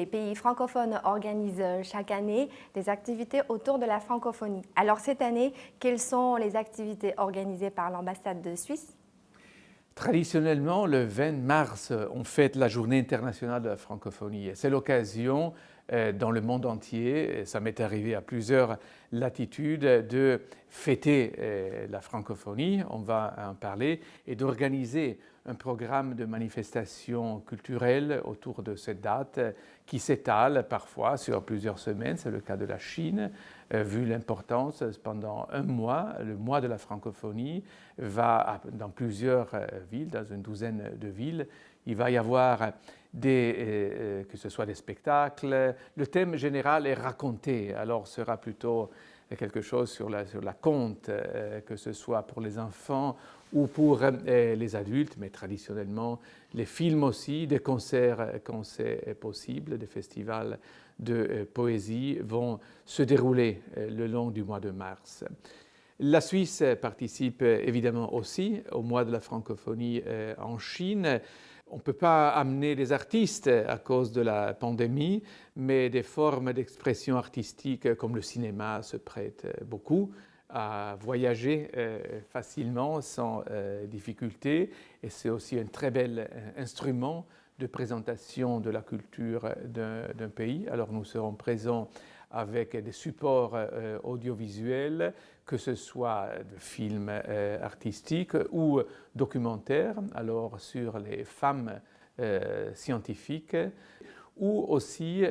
les pays francophones organisent chaque année des activités autour de la francophonie. Alors cette année, quelles sont les activités organisées par l'ambassade de Suisse? Traditionnellement, le 20 mars, on fête la Journée internationale de la francophonie. C'est l'occasion dans le monde entier, et ça m'est arrivé à plusieurs latitudes, de fêter la francophonie, on va en parler, et d'organiser un programme de manifestations culturelles autour de cette date qui s'étale parfois sur plusieurs semaines. C'est le cas de la Chine, vu l'importance pendant un mois. Le mois de la francophonie va dans plusieurs villes, dans une douzaine de villes. Il va y avoir que ce soit des spectacles. Le thème général est raconté, alors sera plutôt quelque chose sur la conte, que ce soit pour les enfants ou pour les adultes, mais traditionnellement les films aussi, des concerts quand c'est possible, des festivals de poésie vont se dérouler le long du mois de mars. La Suisse participe évidemment aussi au mois de la francophonie en Chine. On ne peut pas amener des artistes à cause de la pandémie, mais des formes d'expression artistique comme le cinéma se prêtent beaucoup à voyager facilement, sans difficulté. Et c'est aussi un très bel instrument de présentation de la culture d'un pays. Alors nous serons présents avec des supports audiovisuels, que ce soit de films artistiques ou documentaires, alors sur les femmes scientifiques, ou aussi,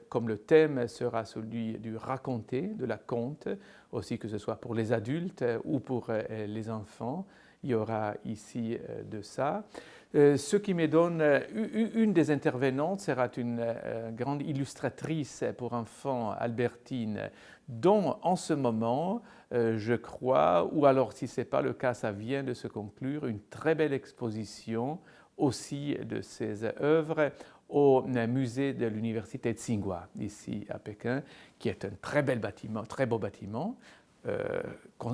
comme le thème sera celui du raconter, de la conte, aussi que ce soit pour les adultes ou pour les enfants, il y aura ici de ça. Ce qui me donne, une des intervenantes sera une grande illustratrice pour enfants, Albertine, dont en ce moment, je crois, ou alors si ce n'est pas le cas, ça vient de se conclure, une très belle exposition aussi de ses œuvres au musée de l'université de Tsinghua, ici à Pékin, qui est un très bel bâtiment, très beau bâtiment,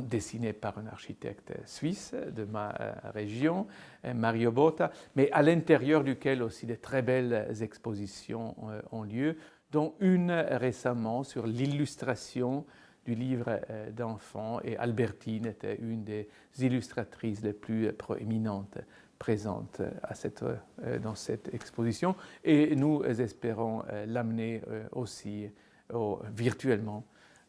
dessiné par un architecte suisse de ma région, Mario Botta, mais à l'intérieur duquel aussi de très belles expositions ont lieu, dont une récemment sur l'illustration du livre d'enfants, et Albertine était une des illustratrices les plus proéminentes présentes dans cette exposition, et nous espérons l'amener aussi virtuellement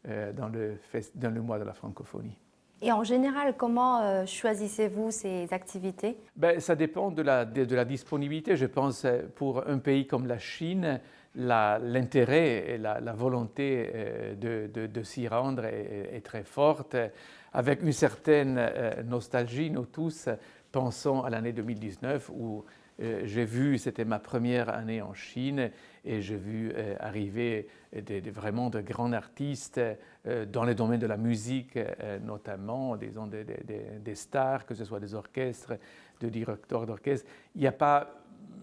dans le mois de la francophonie. Et en général, comment choisissez-vous ces activités? Ça dépend de la disponibilité. Je pense pour un pays comme la Chine, l'intérêt et la volonté de s'y rendre est très forte, avec une certaine nostalgie. Nous tous pensons à l'année 2019 où j'ai vu, c'était ma première année en Chine, et j'ai vu arriver vraiment de grands artistes dans le domaine de la musique notamment, disons des stars, que ce soit des orchestres, des directeurs d'orchestre. Il n'y a pas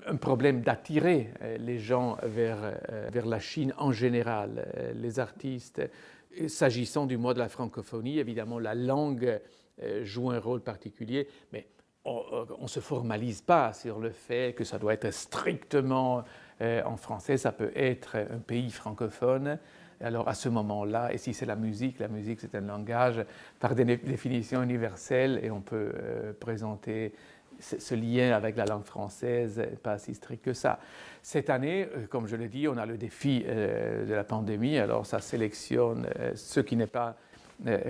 un problème d'attirer les gens vers la Chine en général, les artistes. S'agissant du mois de la francophonie, évidemment la langue joue un rôle particulier, mais on ne se formalise pas sur le fait que ça doit être strictement en français, ça peut être un pays francophone. Alors à ce moment-là, et si c'est la musique c'est un langage par définition universelle, et on peut présenter ce lien avec la langue française, pas si strict que ça. Cette année, comme je l'ai dit, on a le défi de la pandémie, alors ça sélectionne ce qui n'est pas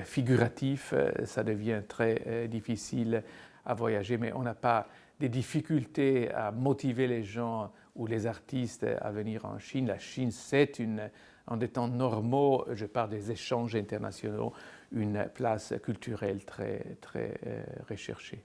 figuratif, ça devient très difficile à voyager, mais on n'a pas des difficultés à motiver les gens ou les artistes à venir en Chine. La Chine, c'est en des temps normaux, je parle des échanges internationaux, une place culturelle très, très recherchée.